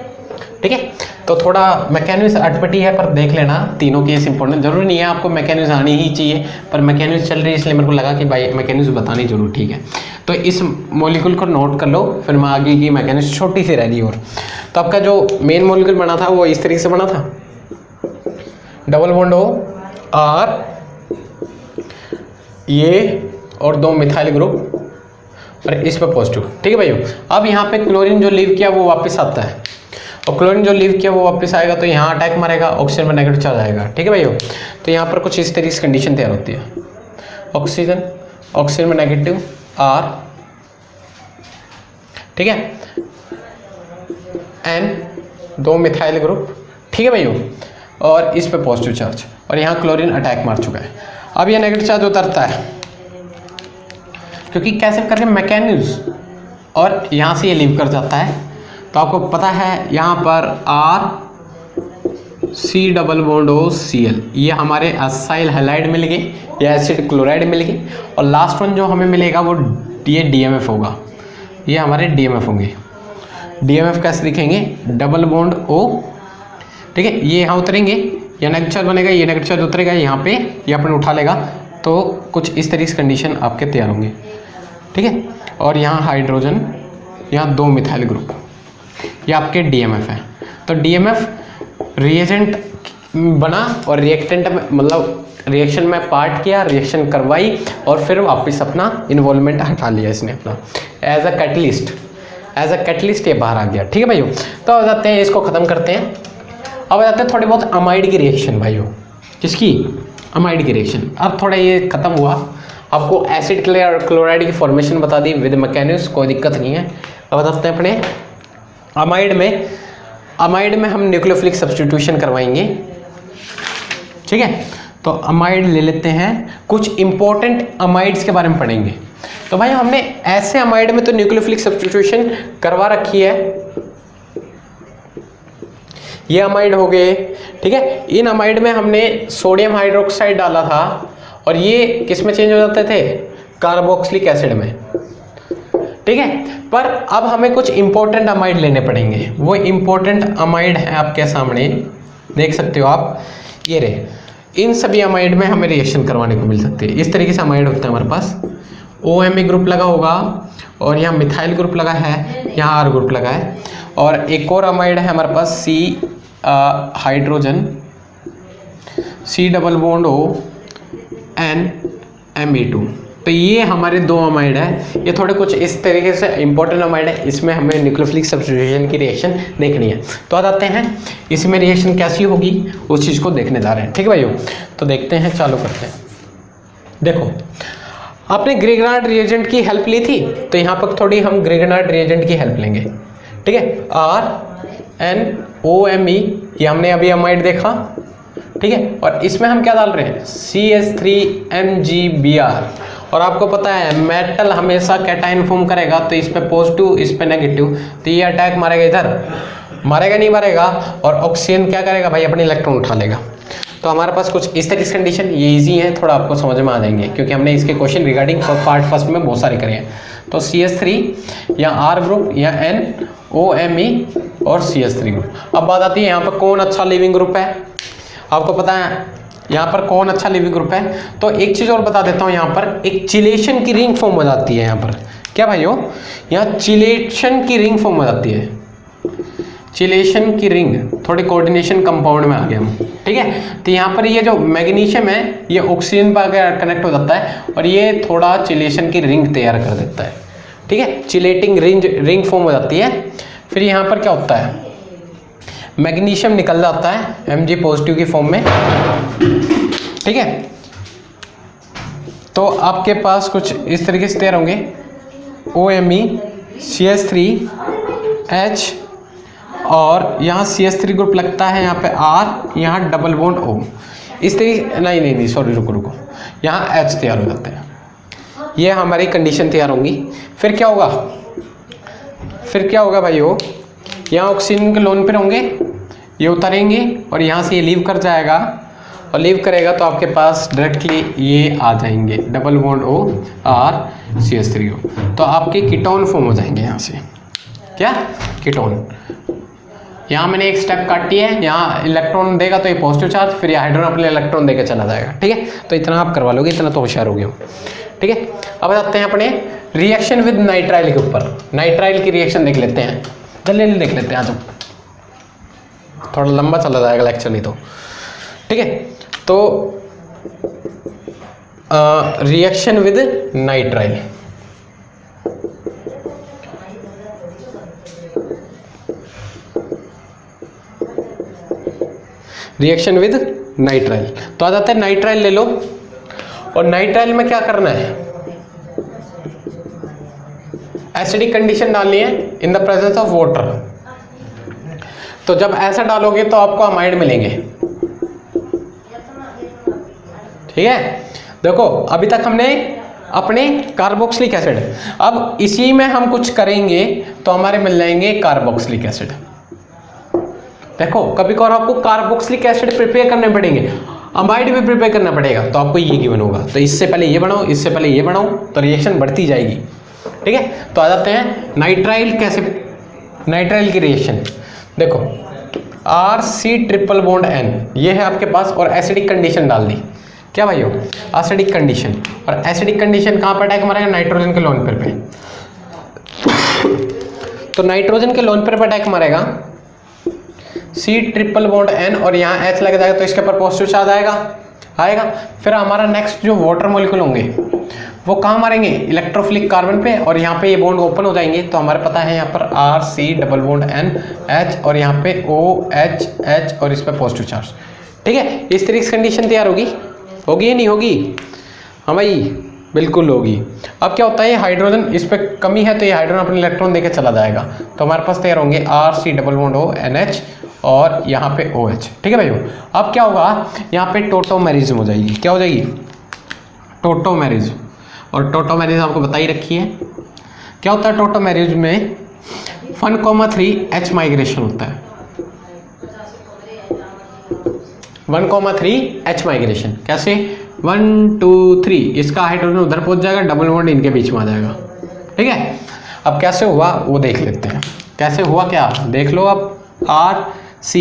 Speaker 1: ठीक है। तो थोड़ा मैकेनिज्म अटपटी है पर देख लेना, तीनों केस इंपॉर्टेंट, जरूरी नहीं है आपको मैकेनिज्म आनी ही चाहिए, पर मैकेनिज्म चल रही है इसलिए मेरे को लगा कि भाई मैकेनिज्म बतानी जरूर, ठीक है। तो इस मॉलिक्यूल को नोट कर लो, फिर मैं आगे की मैकेनिज्म छोटी सी रह रही और। तो आपका जो मेन मॉलिक्यूल बना था वो इस तरीके से बना था, डबल बॉन्ड O R, ये और 2 मिथाइल ग्रुप, और इस पर पॉजिटिव, ठीक है भाइयों। अब यहाँ पे क्लोरीन जो लीव किया वो वापस आता है, और क्लोरीन जो लीव किया वो वापस आएगा तो यहाँ अटैक मारेगा, ऑक्सीजन में नेगेटिव चार्ज आएगा, ठीक है भाइयों। तो यहाँ पर कुछ इस तरीके से कंडीशन तैयार होती है, ऑक्सीजन, ऑक्सीजन में नेगेटिव R, ठीक है, N, 2 मिथाइल ग्रुप, ठीक है भाइयों, और इस पे पॉजिटिव चार्ज, और यहाँ क्लोरीन अटैक मार चुका है। अब ये नेगेटिव चार्ज उतरता है, क्योंकि कैसे करके मैकेनिज्म, और यहाँ से ये लीव कर जाता है। तो आपको पता है यहाँ पर R C double bond O Cl, ये हमारे एसाइल हैलाइड मिल गए, या एसिड क्लोराइड मिल गए, और लास्ट वन जो हमें मिलेगा वो ये DMF होगा, ये हमारे DMF होंगे। DMF कैसे दिखेंगे, डबल बॉन्ड O, ठीक है, ये यहाँ उतरेंगे, या नेगेटिव चार्ज बनेगा, ये नेगेटिव चार्ज उतरेगा यहाँ पे, ये अपन उठा लेगा, तो कुछ इस तरीके से कंडीशन आपके तैयार होंगे। ठीक है। और यहाँ हाइड्रोजन, यहाँ 2 मिथाइल ग्रुप, ये आपके DMF है। तो DMF रिएजेंट बना और रिएक्टेंट में मतलब रिएक्शन में पार्ट किया, रिएक्शन करवाई और फिर वापस अपना इन्वॉल्वमेंट हटा लिया इसने अपना एज अ कैटलिस्ट ये बाहर आ गया। ठीक है भाइयों। तो आ जाते हैं, इसको ख़त्म करते हैं। अब आ जाते हैं थोड़ी बहुत अमाइड की रिएक्शन भाइयों। किसकी? अमाइड की रिएक्शन। अब थोड़ा ये खत्म हुआ, आपको एसिड क्लोराइड की फॉर्मेशन बता दी विद मैकेनिक्स, कोई दिक्कत नहीं है। अब बताते हैं अपने अमाइड में हम न्यूक्लियोफिलिक सब्स्टिट्यूशन करवाएंगे। ठीक है। तो अमाइड ले लेते हैं, कुछ इंपॉर्टेंट अमाइड्स के बारे में पढ़ेंगे। तो भाई हमने ऐसे अमाइड में तो न्यूक्लियोफिलिक सब्स्टिट्यूशन करवा रखी है, ये अमाइड हो गए। ठीक है। इन अमाइड में हमने सोडियम हाइड्रोक्साइड डाला था और ये किस में चेंज हो जाते थे? कार्बोक्सिलिक एसिड में। ठीक है। पर अब हमें कुछ इंपॉर्टेंट अमाइड लेने पड़ेंगे। वो इंपॉर्टेंट अमाइड है आपके सामने, देख सकते हो आप, ये रहे। इन सभी अमाइड में हमें रिएक्शन करवाने को मिल सकती है। इस तरीके से अमाइड होता है हमारे पास। OMe ग्रुप लगा होगा और यहाँ मिथाइल ग्रुप लगा है, यहाँ R ग्रुप लगा है। और एक और अमाइड है हमारे पास C hydrogen, C double bond O N Me2। तो ये हमारे 2 अमाइड है। ये थोड़े कुछ इस तरीके से इंपॉर्टेंट अमाइड है, इसमें हमें न्यूक्लियोफिलिक सब्स्टिट्यूशन की रिएक्शन देखनी है। तो आ जाते हैं इसमें रिएक्शन कैसी होगी उस चीज़ को देखने जा रहे हैं। ठीक है भाइयों। तो देखते हैं, चालू करते हैं। देखो, आपने ग्रिगनार्ड रिएजेंट की हेल्प ली थी, तो यहाँ पर थोड़ी हम ग्रिगनार्ड रिएजेंट की हेल्प लेंगे। ठीक है। RNOMe, ये हमने अभी अमाइड देखा। ठीक है। और इसमें हम क्या डाल रहे हैं? CH3MgBr। और आपको पता है मेटल हमेशा कैटाइन फॉर्म करेगा, तो इस पे पॉजिटिव, इस पे नेगेटिव, तो ये अटैक मारेगा, इधर मारेगा नहीं मारेगा। और ऑक्सीजन क्या करेगा भाई? अपने इलेक्ट्रॉन उठा लेगा। तो हमारे पास कुछ इस तरीके की कंडीशन, ये इजी है, थोड़ा आपको समझ में आ जाएंगे क्योंकि हमने इसके क्वेश्चन रिगार्डिंग पार्ट फर्स्ट में बहुत सारे करे हैं। तो CH3 या R ग्रुप या NOMe और CH3 ग्रुप। अब बात आती है यहाँ पर कौन अच्छा लिविंग ग्रुप है। आपको पता है यहाँ पर कौन अच्छा लिविंग ग्रुप है। तो एक चीज़ और बता देता हूँ, यहाँ पर एक चिलेशन की रिंग फॉर्म हो जाती है। यहाँ पर क्या भाइयों? यहाँ चिलेशन की रिंग फॉर्म हो जाती है। चिलेशन की रिंग, थोड़ी कोऑर्डिनेशन कंपाउंड में आ गए हम। ठीक है। तो यहाँ पर ये जो मैग्नीशियम है ये ऑक्सीजन पर कनेक्ट हो जाता है और ये थोड़ा चिलेशन की रिंग तैयार कर देता है। ठीक है। चिलेटिंग रिंग फॉर्म हो जाती है। फिर यहाँ पर क्या होता है? मैग्नीशियम निकल जाता है Mg पॉजिटिव की फॉर्म में। ठीक है। तो आपके पास कुछ इस तरीके से तैयार होंगे, OMe CH3H और यहाँ CH3 ग्रुप लगता है, यहाँ पे R, यहाँ डबल बॉन्ड O। इस तरीके नहीं सॉरी रुको, यहाँ H तैयार हो जाते हैं। ये हमारी कंडीशन तैयार होंगी। फिर क्या होगा भाइयों? यहाँ ऑक्सीजन के लोन पर होंगे, ये उतरेंगे और यहाँ से ये लीव कर जाएगा और लीव करेगा तो आपके पास डायरेक्टली ये आ जाएंगे, double bond O R CH3O। तो आपके कीटोन फॉर्म हो जाएंगे यहाँ से। क्या? कीटोन। यहाँ मैंने एक स्टेप काटी है, यहाँ इलेक्ट्रॉन देगा तो ये पॉजिटिव चार्ज, फिर ये हाइड्रोजन अपने इलेक्ट्रॉन देकर चला जाएगा। ठीक है। तो इतना आप करवा लोगे, इतना तो होशियार हो गए हो। ठीक है। अब आते हैं अपने रिएक्शन विद नाइट्राइल के ऊपर। नाइट्राइल की रिएक्शन देख लेते हैं, जल्दी देख लेते हैं। आज थोड़ा लंबा चला जाएगा लेक्चर नहीं तो। ठीक है। तो reaction with nitrile, reaction with nitrile. तो आ जाता है नाइट्राइल ले लो और नाइट्राइल में क्या करना है? एसिडिक कंडीशन डालनी है in the presence of water. तो जब ऐसा डालोगे तो आपको अमाइड मिलेंगे। ठीक है। देखो अभी तक हमने अपने कार्बोक्सिलिक एसिड, अब इसी में हम कुछ करेंगे तो हमारे मिल जाएंगे कार्बोक्सिलिक एसिड। देखो कभी कभार आपको कार्बोक्सिलिक एसिड प्रिपेयर करने पड़ेंगे, अमाइड भी प्रिपेयर करना पड़ेगा, तो आपको ये गिवन होगा। तो इससे पहले ये बनाओ, इससे पहले ये बनाओ, तो रिएक्शन बढ़ती जाएगी। ठीक है। तो आ जाते हैं नाइट्राइल। कैसे नाइट्राइल की रिएक्शन? देखो RC ट्रिपल बॉन्ड N ये है आपके पास और एसिडिक कंडीशन डाल दी। क्या भाइयों, एसिडिक कंडीशन। और एसिडिक कंडीशन कहाँ पर अटैक मारेगा, नाइट्रोजन के लोन पेयर पे। तो नाइट्रोजन के लोन पेयर पे अटैक मारेगा C ट्रिपल बॉन्ड N और यहाँ H लग जाएगा तो इसके ऊपर पॉजिटिव चार्ज आएगा। फिर हमारा नेक्स्ट जो वाटर मॉलिक्यूल होंगे वो कहाँ मारेंगे, इलेक्ट्रोफिलिक कार्बन पे, और यहाँ पे ये बॉन्ड ओपन हो जाएंगे। तो हमारे पता है यहाँ पर R C double bond N H और यहाँ पे OH और इस पर पॉजिटिव चार्ज। ठीक है, इस तरीके से कंडीशन तैयार होगी या नहीं होगी? हाँ भाई बिल्कुल होगी। अब क्या होता है, ये हाइड्रोजन इस पर कमी है तो ये हाइड्रोजन अपने इलेक्ट्रॉन देके चला जाएगा। तो हमारे पास तैयार होंगे R C double bond O NH और यहाँ पे OH। ठीक है भाइयों, अब क्या होगा, यहाँ पे टोटोमेरिज्म हो जाएगी। क्या हो जाएगी, टोटोमेरिज्म। और टोटोमेरिज्म आपको बता ही रखी है। क्या होता है टोटोमेरिज्म में 1,3 H माइग्रेशन होता है। 1,3 H माइग्रेशन कैसे, 1 2 3 इसका हाइड्रोजन उधर पहुंच जाएगा, डबल बॉन्ड इनके बीच में आ जाएगा। ठीक है, अब कैसे हुआ वो देख लेते हैं। कैसे हुआ क्या देख लो। अब R C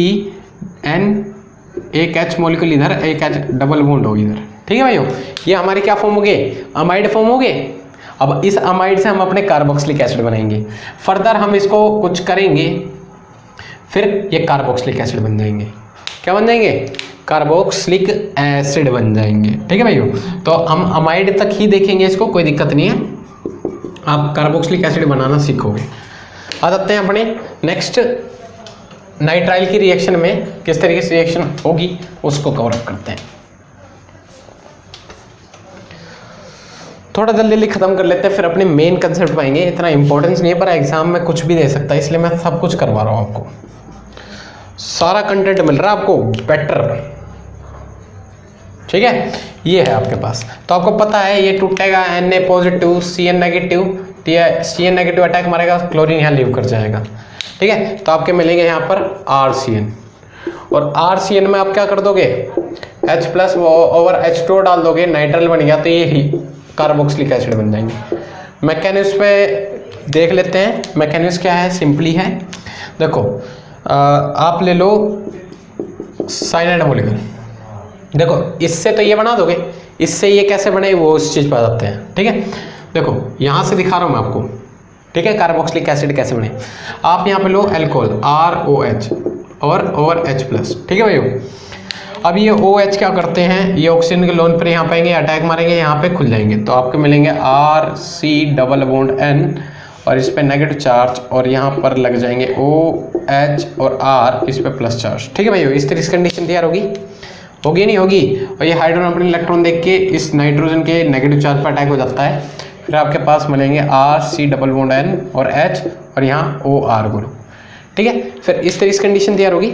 Speaker 1: N एक H मॉलिक्यूल इधर, एक H डबल बॉन्ड हो इधर। ठीक है भाइयों, ये हमारे क्या फॉर्म हो गए, अमाइड फॉर्म हो गए। अब इस अमाइड से हम अपने कार्बोक्सिलिक एसिड बनाएंगे। फर्दर हम इसको कुछ करेंगे, फिर ये कार्बोक्सिलिक एसिड बन जाएंगे। क्या बन जाएंगे, कार्बोक्सिलिक एसिड बन जाएंगे। ठीक है भाइयों, तो हम अमाइड तक ही देखेंगे इसको, कोई दिक्कत नहीं है, आप कार्बोक्सिलिक एसिड बनाना सीखोगे। आ जाते हैं अपने नेक्स्ट नाइट्राइल की रिएक्शन में, किस तरीके से रिएक्शन होगी उसको कवर अप करते हैं। थोड़ा जल्दी खत्म कर लेते हैं, फिर अपने मेन कंसेप्ट पाएंगे। इतना इंपॉर्टेंस नहीं है पर एग्जाम में कुछ भी दे सकता है, इसलिए मैं सब कुछ करवा रहा हूँ आपको। सारा कंटेंट मिल रहा है आपको बेटर। ठीक है, ये है आपके पास। तो आपको पता है ये टूटेगा, Na पॉजिटिव Cn नेगेटिव, तो ये Cn नेगेटिव अटैक मारेगा, क्लोरीन यहाँ लीव कर जाएगा। ठीक है, तो आपके मिलेंगे यहाँ पर RCN, और RCN में आप क्या कर दोगे, H प्लस ओवर H2 डाल दोगे, नाइट्रल बन गया, तो ये ही कार्बोक्सिलिक एसिड बन जाएंगे। मैकेनिज्म पे देख लेते हैं। मैकेनिज्म क्या है, सिंपली है। देखो आप ले लो साइनाइड मॉलिक्यूल, देखो इससे तो ये बना दोगे, इससे ये कैसे बने वो उस चीज़ पर आ जाते हैं। ठीक है, देखो यहाँ से दिखा रहा हूँ मैं आपको। ठीक है, कार्बोक्सिलिक एसिड कैसे बने, आप यहाँ पे लो अल्कोहल ROH और ओवर H प्लस। ठीक है भाइयों, अब ये OH क्या करते हैं, ये ऑक्सीजन के लोन पर यहाँ पाएंगे, अटैक मारेंगे, यहाँ पे खुल जाएंगे, तो आपके मिलेंगे R C double bond N और इस पे नेगेटिव चार्ज, और यहाँ पर लग जाएंगे OH और R इस पे प्लस चार्ज। ठीक है भाइयों, इस तरह की कंडीशन तैयार होगी नहीं होगी। और ये हाइड्रोजन अपने इलेक्ट्रॉन देख के इस नाइट्रोजन के नेगेटिव चार्ज पर अटैक हो जाता है। फिर आपके पास मिलेंगे R C double bond N और H और यहाँ OR ग्रुप। ठीक है, फिर इस तरह की कंडीशन तैयार होगी।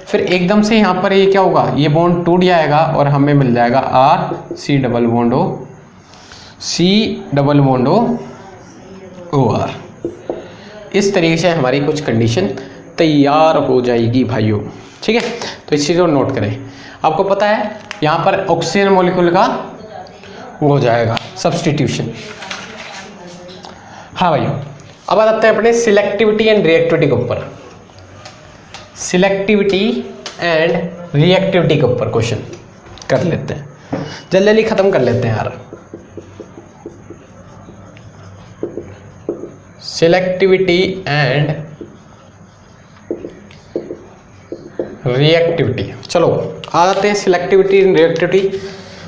Speaker 1: फिर एकदम से यहाँ पर ये क्या होगा, ये बॉन्ड टूट जाएगा और हमें मिल जाएगा R C double bond O OR। इस तरीके से हमारी कुछ कंडीशन तैयार हो जाएगी भाइयों। ठीक है, तो इस चीज़ को नोट करें। आपको पता है यहाँ पर ऑक्सीजन मॉलिक्यूल का वो हो जाएगा सब्स्टिट्यूशन। हाँ भाइयों, अब आ जाते हैं अपने सिलेक्टिविटी एंड रिएक्टिविटी के ऊपर। सिलेक्टिविटी एंड रिएक्टिविटी के ऊपर क्वेश्चन कर लेते हैं, जल्दी खत्म कर लेते हैं यार। सिलेक्टिविटी एंड रिएक्टिविटी, चलो आ जाते हैं सिलेक्टिविटी एंड रिएक्टिविटी।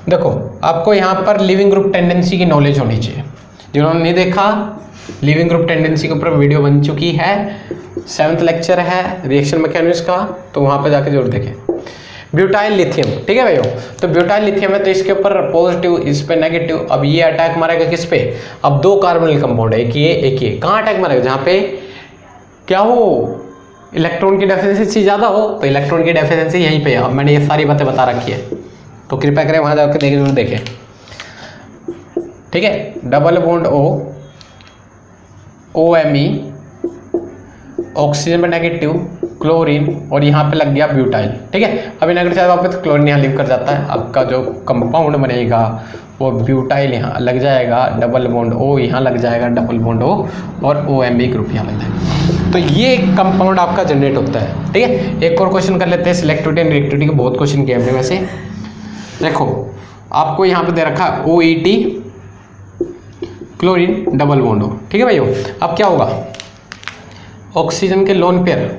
Speaker 1: देखो आपको यहाँ पर लिविंग ग्रुप टेंडेंसी की नॉलेज होनी चाहिए। जिन्होंने नहीं देखा, लिविंग ग्रुप टेंडेंसी के ऊपर वीडियो बन चुकी है, 7th लेक्चर है रिएक्शन मैकेनिज्म का, तो वहाँ पे जाके जरूर देखें। ब्यूटाइल लिथियम, ठीक है भाइयों, तो ब्यूटाइल लिथियम है तो इसके ऊपर पॉजिटिव, इस पे नेगेटिव। अब ये अटैक मारेगा किस पे, अब 2 कार्बोनिल कंपाउंड है, एक ये। कहाँ अटैक मारेगा, जहाँ पे क्या हो, इलेक्ट्रॉन की डेफिशिएंसी ज़्यादा हो, तो इलेक्ट्रॉन की डेफिशिएंसी यहीं पे है। अब मैंने ये सारी बातें बता रखी है, तो कृपया करें वहाँ जाकर देखें। ठीक है, डबल बॉन्ड OMe, ऑक्सीजन पे नेगेटिव, क्लोरीन, और यहाँ पे लग गया ब्यूटाइल। ठीक है, अभी नेगेटिव चार्ज वापस तो क्लोरीन यहाँ लीव कर जाता है। आपका जो कंपाउंड बनेगा वो ब्यूटाइल यहाँ लग जाएगा, डबल बॉन्ड O यहाँ लग जाएगा, डबल बॉन्ड O, और OMe ग्रुप यहाँ लग जाएगा। तो ये कंपाउंड आपका जनरेट होता है। ठीक है, एक और क्वेश्चन कर लेते हैं सिलेक्टिविटी एंड रिएक्टिविटी के। बहुत क्वेश्चन किए हमने वैसे। देखो आपको यहाँ पे दे रखा है OET क्लोरीन डबल बॉन्ड हो, ठीक है भाइयों। अब क्या होगा, ऑक्सीजन के लोन पेयर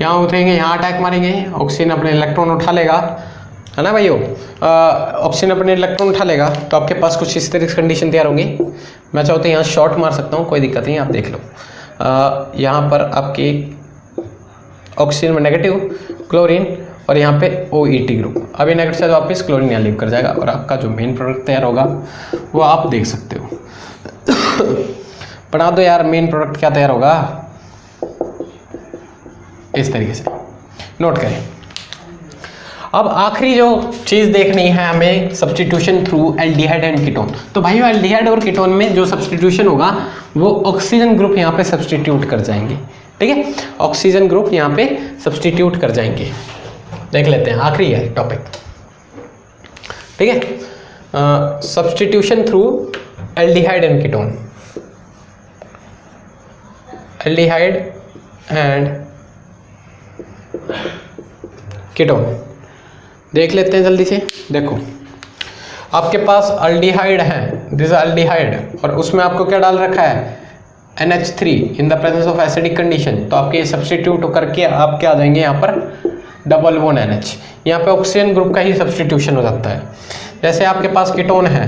Speaker 1: यहाँ उतरेंगे, यहाँ अटैक मारेंगे, ऑक्सीजन अपने इलेक्ट्रॉन उठा लेगा, है ना भाइयों। ऑक्सीजन अपने इलेक्ट्रॉन उठा लेगा तो आपके पास कुछ इस तरह की कंडीशन तैयार होंगी। मैं चाहता हूँ यहाँ शॉर्ट मार सकता हूँ, कोई दिक्कत नहीं, आप देख लो। यहाँ पर आपकी ऑक्सीजन में नेगेटिव क्लोरीन और यहाँ पे OET ग्रुप। अब ये नेगेटिव से वापस क्लोरीन यहाँ लीव कर जाएगा और आपका जो मेन प्रोडक्ट तैयार होगा वो आप देख सकते हो। पढ़ा दो यार, मेन प्रोडक्ट क्या तैयार होगा, इस तरीके से नोट करें। अब आखिरी जो चीज़ देखनी है हमें, substitution through aldehyde and ketone. तो भाइयों एल्डिहाइड और कीटोन में जो सब्स्टिट्यूशन होगा वो ऑक्सीजन ग्रुप यहाँ पे सब्स्टिट्यूट कर जाएंगे, ठीक है। ऑक्सीजन ग्रुप यहाँ पे सब्स्टिट्यूट कर जाएंगे, देख लेते हैं, आखिरी है टॉपिक, ठीक है। Substitution through aldehyde and ketone, aldehyde and ketone देख लेते हैं जल्दी से। देखो आपके पास अल्डिहाइड है, दिस अल्डिहाइड, और उसमें आपको क्या डाल रखा है, NH3 in the presence of acidic condition. तो आपके सब्स्टिट्यूट करके आप क्या आ जाएंगे यहाँ पर डबल बॉन्ड NH, यहाँ पे ऑक्सीजन ग्रुप का ही सब्स्टिट्यूशन हो जाता है। जैसे आपके पास कीटोन है,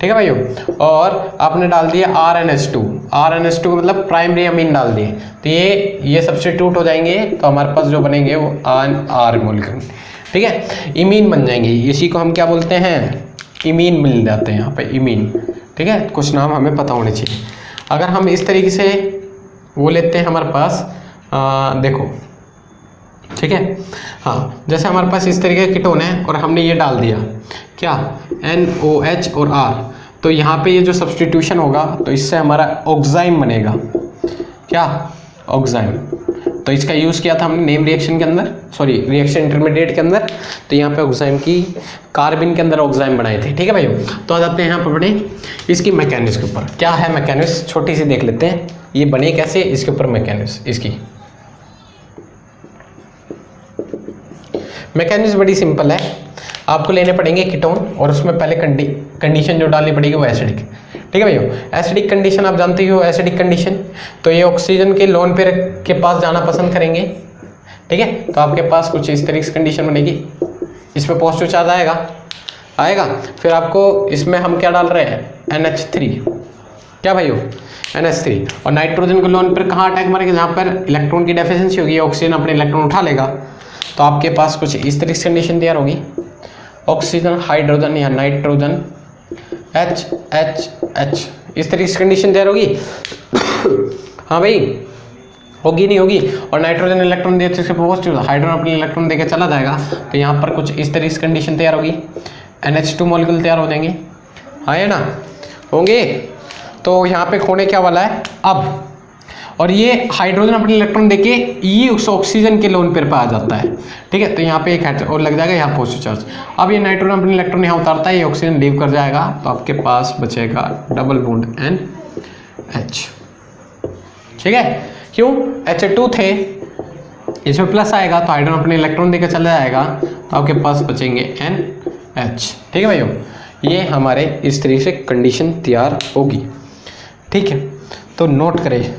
Speaker 1: ठीक है भाइयों, और आपने डाल दिया RNH2 मतलब प्राइमरी अमीन डाल दिए, तो ये सब्स्टिट्यूट हो जाएंगे, तो हमारे पास जो बनेंगे वो R मोलिक्यूल, ठीक है, इमीन बन जाएंगे। इसी को हम क्या बोलते हैं, इमीन मिल जाते हैं यहाँ पे, इमीन, ठीक है। कुछ नाम हमें पता होने चाहिए। अगर हम इस तरीके से वो लेते हैं हमारे पास, देखो, ठीक है, हाँ, जैसे हमारे पास इस तरीके का कीटोन है और हमने ये डाल दिया क्या, NOH और R, तो यहाँ पे ये जो सब्स्टिट्यूशन होगा तो इससे हमारा ऑक्साइम बनेगा, क्या, ऑक्साइम। तो इसका यूज़ किया था हमने नेम रिएक्शन के अंदर, सॉरी रिएक्शन इंटरमीडिएट के अंदर, तो यहाँ पे ऑक्साइम की कार्बन के अंदर ऑक्साइम बनाए थे, ठीक है भाइयों। तो आ जाते हैं यहाँ पर बने इसकी मैकेनिज्म के ऊपर। क्या है मैकेनिज्म, छोटी सी देख लेते हैं, ये बने कैसे, इसके ऊपर मैकेनिज्म। इसकी मैकेनिज्म बड़ी सिंपल है, आपको लेने पड़ेंगे कीटोन और उसमें पहले कंडीशन जो डालनी पड़ेगी वो एसिडिक, ठीक है भैया। एसिडिक कंडीशन आप जानते ही हो, एसिडिक कंडीशन, तो ये ऑक्सीजन के लोन पेयर के पास जाना पसंद करेंगे, ठीक है। तो आपके पास कुछ इस तरीके से कंडीशन बनेगी, इसमें पॉजिटिव चार्ज आएगा, फिर आपको इसमें हम क्या डाल रहे हैं, NH3, क्या भाइयों, NH3, और नाइट्रोजन के लोन पर कहाँ अटैक मारेंगे, जहाँ पर इलेक्ट्रॉन की डेफिशिएंसी होगी, ऑक्सीजन अपने इलेक्ट्रॉन उठा लेगा, तो आपके पास कुछ इस तरीके से कंडीशन तैयार होगी, ऑक्सीजन हाइड्रोजन या नाइट्रोजन H इस तरीके से कंडीशन तैयार होगी। हाँ भाई, होगी नहीं होगी, और नाइट्रोजन इलेक्ट्रॉन देते से पॉजिटिव, हाइड्रोजन अपने इलेक्ट्रॉन देकर चला जाएगा, तो यहाँ पर कुछ इस तरीके से कंडीशन तैयार होगी, NH2 मॉलिक्यूल तैयार हो जाएंगे, हाँ है ना, होंगे। तो यहाँ पे होने क्या वाला है अब, और ये हाइड्रोजन अपने इलेक्ट्रॉन देके ये उस ऑक्सीजन के लोन पेयर पर आ जाता है, ठीक है। तो यहाँ पे एक और लग जाएगा, यहाँ पॉजिटिव चार्ज। अब ये नाइट्रोजन अपने इलेक्ट्रॉन यहाँ उतारता है, ये ऑक्सीजन लीव कर जाएगा, तो आपके पास बचेगा डबल बॉन्ड NH, ठीक है। क्यों, H2 थे, इसमें प्लस आएगा तो हाइड्रोजन अपने इलेक्ट्रॉन देकर चला जाएगा, तो आपके पास बचेंगे NH, ठीक है भाइयों। ये हमारे इस तरीके से कंडीशन तैयार होगी, ठीक है। तो नोट करें,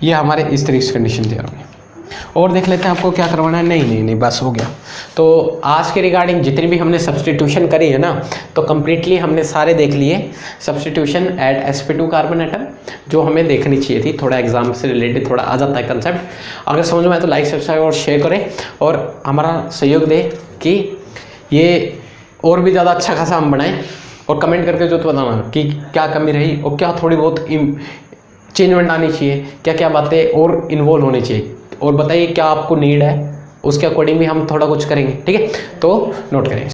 Speaker 1: ये हमारे इस तरीके से कंडीशन तैयार होगी। और देख लेते हैं आपको क्या करवाना है, नहीं बस हो गया। तो आज के रिगार्डिंग जितनी भी हमने सब्स्टिट्यूशन करी है ना, तो कम्प्लीटली हमने सारे देख लिए substitution at sp2 carbon atom, जो हमें देखनी चाहिए थी। थोड़ा एग्जाम से रिलेटेड थोड़ा आ जाता है कंसेप्ट। अगर समझ में आए तो लाइक सब्सक्राइब और शेयर करें और हमारा सहयोग दें कि ये और भी ज़्यादा अच्छा खासा हम बनाएं, और कमेंट करके जो तो बताना कि क्या कमी रही और क्या थोड़ी बहुत चेंजमेंट आनी चाहिए, क्या क्या बातें और इन्वॉल्व होनी चाहिए, और बताइए क्या आपको नीड है, उसके अकॉर्डिंग भी हम थोड़ा कुछ करेंगे, ठीक है। तो नोट करें।